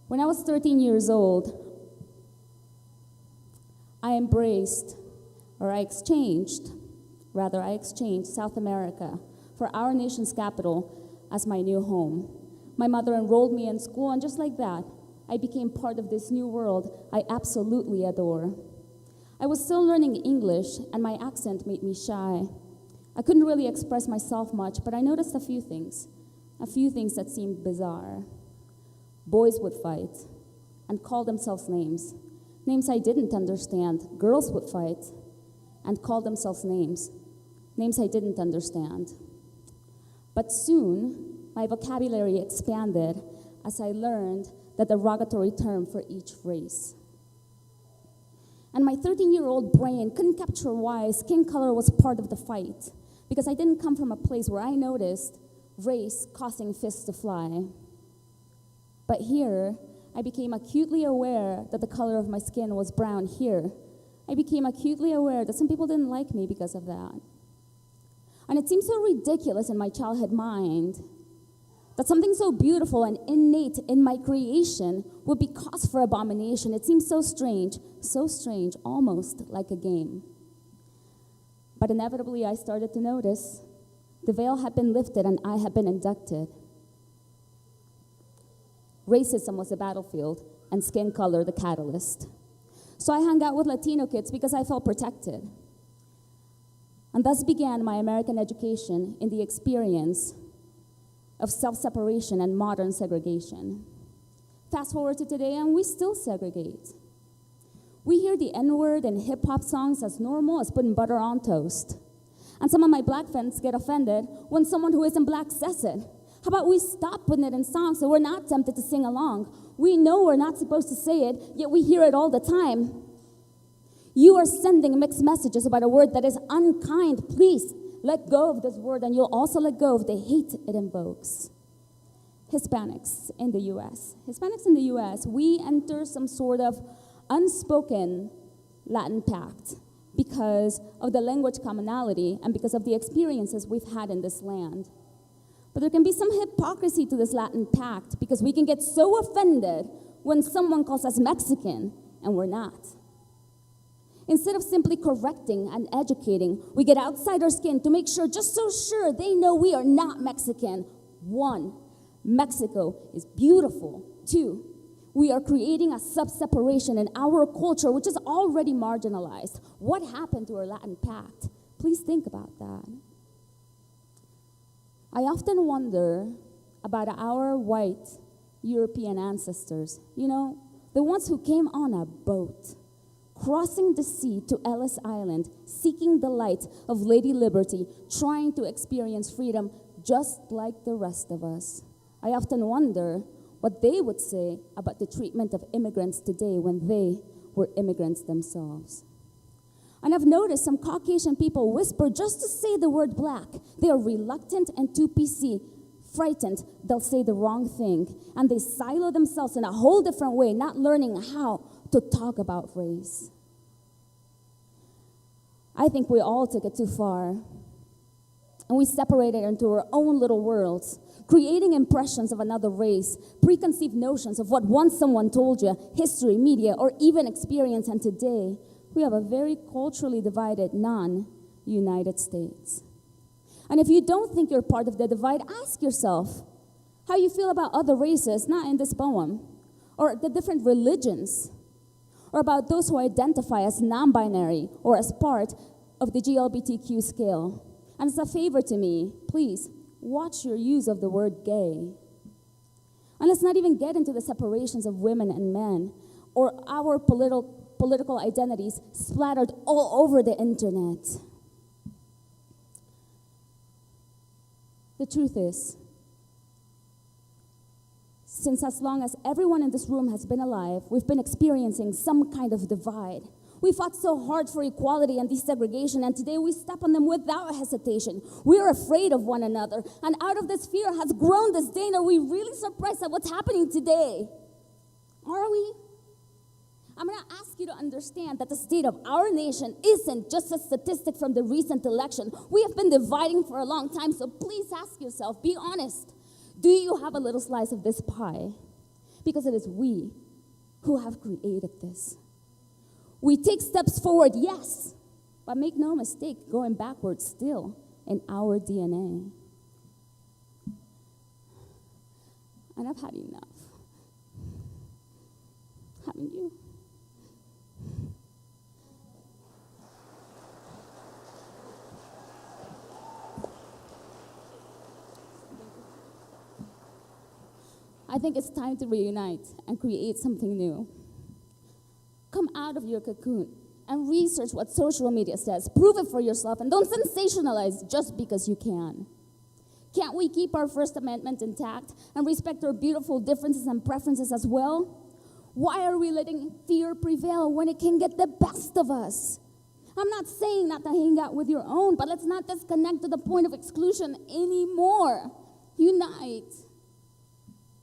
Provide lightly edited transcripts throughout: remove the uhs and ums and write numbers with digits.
When I was 13 years old, I exchanged South America for our nation's capital as my new home. My mother enrolled me in school, and just like that, I became part of this new world I absolutely adore. I was still learning English, and my accent made me shy. I couldn't really express myself much, but I noticed a few things that seemed bizarre. Boys would fight and call themselves names I didn't understand. Girls would fight and call themselves names I didn't understand. But soon, my vocabulary expanded as I learned the derogatory term for each race. And my 13-year-old brain couldn't capture why skin color was part of the fight, because I didn't come from a place where I noticed race causing fists to fly. But here, I became acutely aware that the color of my skin was brown here. I became acutely aware that some people didn't like me because of that. And it seemed so ridiculous in my childhood mind that something so beautiful and innate in my creation would be cause for abomination. It seemed so strange, almost like a game. But inevitably, I started to notice the veil had been lifted and I had been inducted. Racism was the battlefield and skin color the catalyst. So I hung out with Latino kids because I felt protected. And thus began my American education in the experience of self-separation and modern segregation. Fast forward to today, and we still segregate. We hear the N-word in hip-hop songs as normal as putting butter on toast. And some of my black friends get offended when someone who isn't black says it. How about we stop putting it in songs so we're not tempted to sing along? We know we're not supposed to say it, yet we hear it all the time. You are sending mixed messages about a word that is unkind. Please let go of this word, and you'll also let go of the hate it invokes. Hispanics in the U.S., we enter some sort of unspoken Latin pact because of the language commonality and because of the experiences we've had in this land. But there can be some hypocrisy to this Latin pact because we can get so offended when someone calls us Mexican and we're not. Instead of simply correcting and educating, we get outside our skin to make sure, just so sure, they know we are not Mexican. 1, Mexico is beautiful. 2, we are creating a sub-separation in our culture, which is already marginalized. What happened to our Latin pact? Please think about that. I often wonder about our white European ancestors. You know, the ones who came on a boat, crossing the sea to Ellis Island, seeking the light of Lady Liberty, trying to experience freedom just like the rest of us. I often wonder what they would say about the treatment of immigrants today when they were immigrants themselves. And I've noticed some Caucasian people whisper just to say the word black. They are reluctant and too PC, frightened they'll say the wrong thing, and they silo themselves in a whole different way, not learning how to talk about race. I think we all took it too far, and we separated into our own little worlds, creating impressions of another race, preconceived notions of what once someone told you, history, media, or even experience, and today, we have a very culturally divided non-United States. And if you don't think you're part of the divide, ask yourself how you feel about other races, not in this poem, or the different religions, or about those who identify as non-binary or as part of the GLBTQ scale. And as a favor to me, please, watch your use of the word gay. And let's not even get into the separations of women and men, or our political identities splattered all over the internet. The truth is, since as long as everyone in this room has been alive, we've been experiencing some kind of divide. We fought so hard for equality and desegregation, and today we step on them without hesitation. We are afraid of one another, and out of this fear has grown disdain. Are we really surprised at what's happening today? Are we? I'm going to ask you to understand that the state of our nation isn't just a statistic from the recent election. We have been dividing for a long time, so please ask yourself, be honest. Do you have a little slice of this pie? because it is we who have created this. We take steps forward, yes, but make no mistake, going backwards still in our DNA. And I've had enough. Haven't you? I think it's time to reunite and create something new. Come out of your cocoon and research what social media says. Prove it for yourself and don't sensationalize just because you can. Can't we keep our First Amendment intact and respect our beautiful differences and preferences as well? Why are we letting fear prevail when it can get the best of us? I'm not saying not to hang out with your own, but let's not disconnect to the point of exclusion anymore. Unite.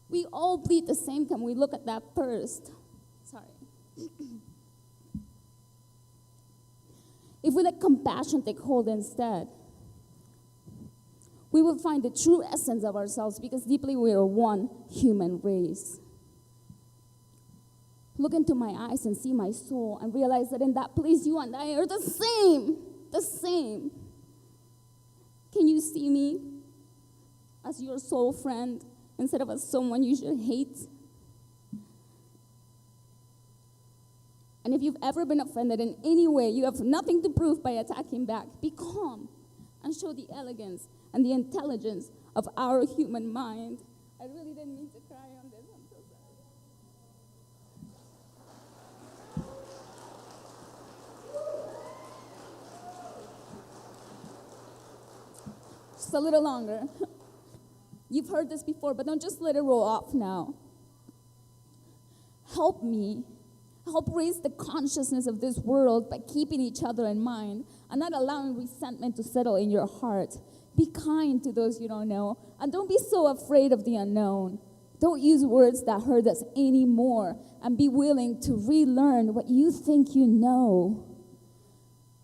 We all bleed the same. Can we look at that first? Sorry. If we let compassion take hold instead, we will find the true essence of ourselves because deeply we are one human race. Look into my eyes and see my soul and realize that in that place you and I are the same. The same. Can you see me as your soul friend instead of as someone you should hate? And if you've ever been offended in any way, you have nothing to prove by attacking back. Be calm and show the elegance and the intelligence of our human mind. I really didn't mean to cry on this. I'm so sorry. Just a little longer. You've heard this before, but don't just let it roll off now. Help me. Help raise the consciousness of this world by keeping each other in mind and not allowing resentment to settle in your heart. Be kind to those you don't know, and don't be so afraid of the unknown. Don't use words that hurt us anymore, and be willing to relearn what you think you know.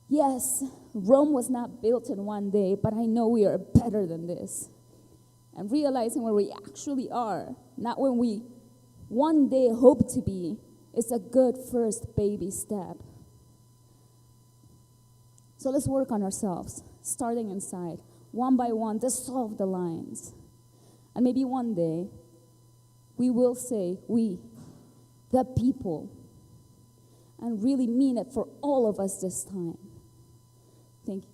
Yes, Rome was not built in one day, but I know we are better than this. And realizing where we actually are, not when we one day hope to be, is a good first baby step. So let's work on ourselves, starting inside. One by one, dissolve the lines. And maybe one day, we will say, we, the people, and really mean it for all of us this time. Thank you.